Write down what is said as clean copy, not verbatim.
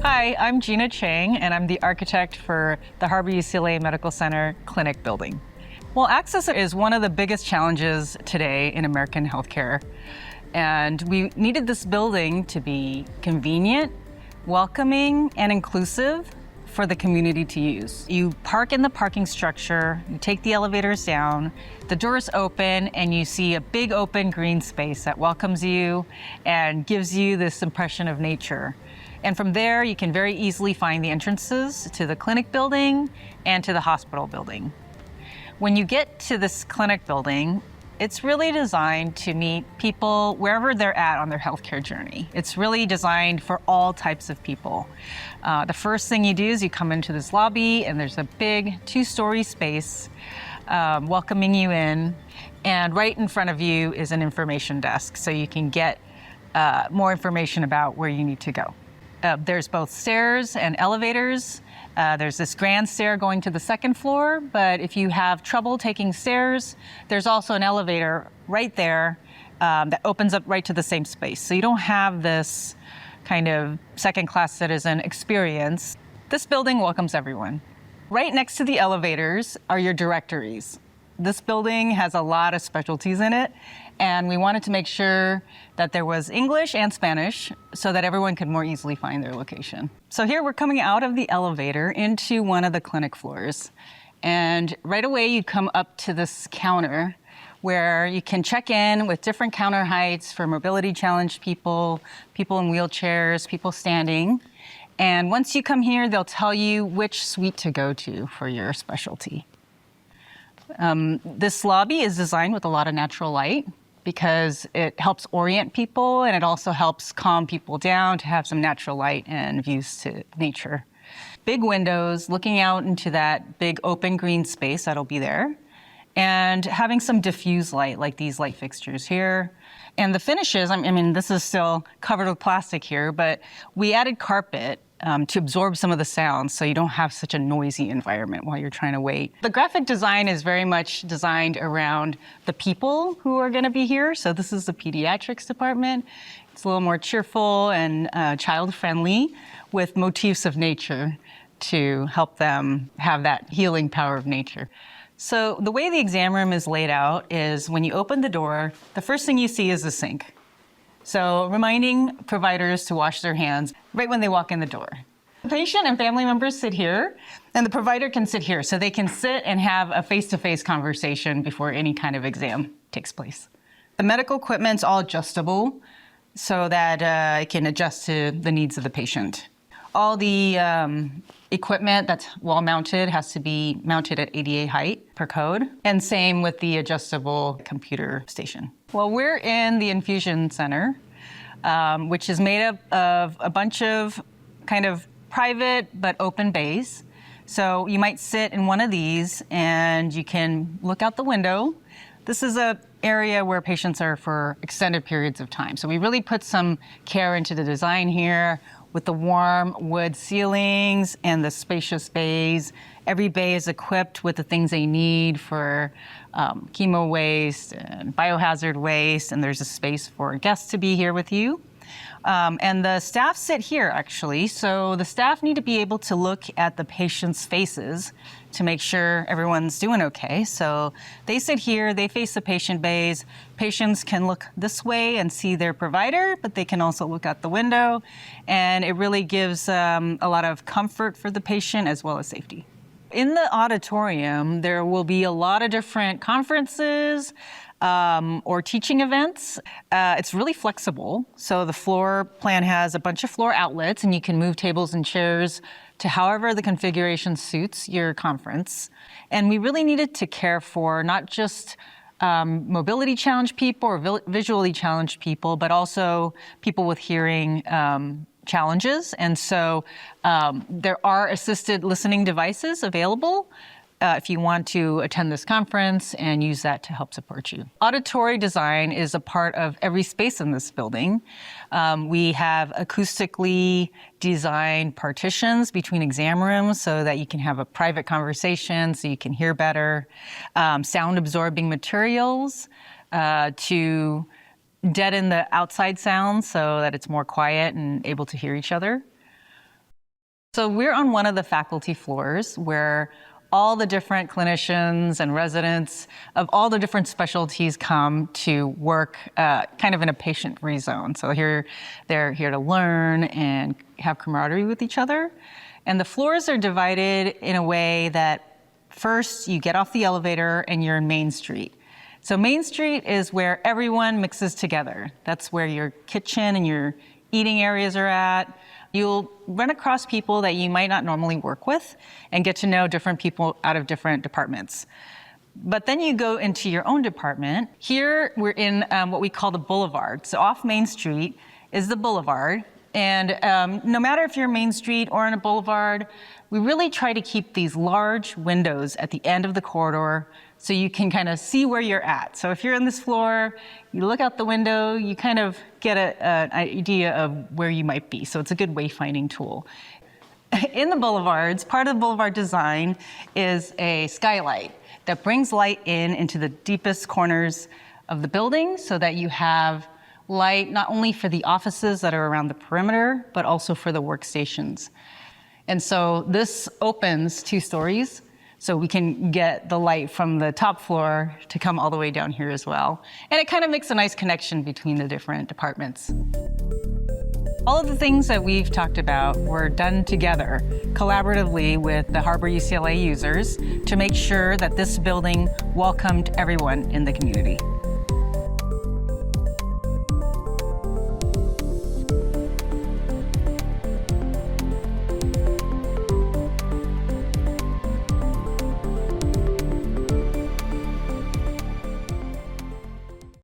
Hi, I'm Gina Chang, and I'm the architect for the Harbor-UCLA Medical Center Clinic building. Well, access is one of the biggest challenges today in American healthcare. And we needed this building to be convenient, welcoming, and inclusive for the community to use. You park in the parking structure, you take the elevators down, the doors open, and you see a big open green space that welcomes you and gives you this impression of nature. And from there, you can very easily find the entrances to the clinic building and to the hospital building. When you get to this clinic building, it's really designed to meet people wherever they're at on their healthcare journey. It's really designed for all types of people. The first thing you do is you come into this lobby, and there's a big 2-story space welcoming you in. And right in front of you is an information desk, so you can get more information about where you need to go. There's both stairs and elevators. There's this grand stair going to the second floor, but if you have trouble taking stairs, there's also an elevator right there that opens up right to the same space. So you don't have this kind of second-class citizen experience. This building welcomes everyone. Right next to the elevators are your directories. This building has a lot of specialties in it, and we wanted to make sure that there was English and Spanish so that everyone could more easily find their location. So here we're coming out of the elevator into one of the clinic floors. And right away you come up to this counter where you can check in with different counter heights for mobility challenged people, people in wheelchairs, people standing. And once you come here, they'll tell you which suite to go to for your specialty. This lobby is designed with a lot of natural light because it helps orient people, and it also helps calm people down to have some natural light and views to nature. Big windows looking out into that big open green space that'll be there, and having some diffuse light like these light fixtures here. And the finishes, I mean, this is still covered with plastic here, but we added carpet to absorb some of the sound so you don't have such a noisy environment while you're trying to wait. The graphic design is very much designed around the people who are going to be here. So this is the pediatrics department. It's a little more cheerful and child-friendly with motifs of nature to help them have that healing power of nature. So the way the exam room is laid out is when you open the door, the first thing you see is the sink. So reminding providers to wash their hands right when they walk in the door. The patient and family members sit here, and the provider can sit here. So they can sit and have a face-to-face conversation before any kind of exam takes place. The medical equipment's all adjustable so that it can adjust to the needs of the patient. All the equipment that's wall-mounted has to be mounted at ADA height per code, and same with the adjustable computer station. Well, we're in the infusion center, which is made up of a bunch of kind of private but open bays. So you might sit in one of these and you can look out the window. This is an area where patients are for extended periods of time. So we really put some care into the design here with the warm wood ceilings and the spacious bays. Every bay is equipped with the things they need for chemo waste and biohazard waste, and there's a space for guests to be here with you. And the staff sit here, actually. So the staff need to be able to look at the patients' faces to make sure everyone's doing okay. So they sit here, they face the patient bays. Patients can look this way and see their provider, but they can also look out the window. And it really gives a lot of comfort for the patient as well as safety. In the auditorium, there will be a lot of different conferences or teaching events. It's really flexible. So the floor plan has a bunch of floor outlets, and you can move tables and chairs to however the configuration suits your conference. And we really needed to care for not just mobility challenged people or visually challenged people, but also people with hearing challenges. And so there are assisted listening devices available if you want to attend this conference and use that to help support you. Auditory design is a part of every space in this building. We have acoustically designed partitions between exam rooms so that you can have a private conversation, so you can hear better. Sound absorbing materials to deaden the outside sounds so that it's more quiet and able to hear each other. So we're on one of the faculty floors where all the different clinicians and residents of all the different specialties come to work kind of in a patient-free zone. So they're here to learn and have camaraderie with each other. And the floors are divided in a way that first you get off the elevator and you're in Main Street. So Main Street is where everyone mixes together. That's where your kitchen and your eating areas are at. You'll run across people that you might not normally work with and get to know different people out of different departments. But then you go into your own department. Here we're in what we call the boulevard. So off Main Street is the boulevard. And no matter if you're Main Street or in a boulevard, we really try to keep these large windows at the end of the corridor so you can kind of see where you're at. So if you're on this floor, you look out the window, you kind of get an idea of where you might be. So it's a good wayfinding tool. In the boulevards, part of the boulevard design is a skylight that brings light into the deepest corners of the building so that you have light not only for the offices that are around the perimeter, but also for the workstations. And so this opens 2 stories, so we can get the light from the top floor to come all the way down here as well. And it kind of makes a nice connection between the different departments. All of the things that we've talked about were done together, collaboratively with the Harbor-UCLA users to make sure that this building welcomed everyone in the community.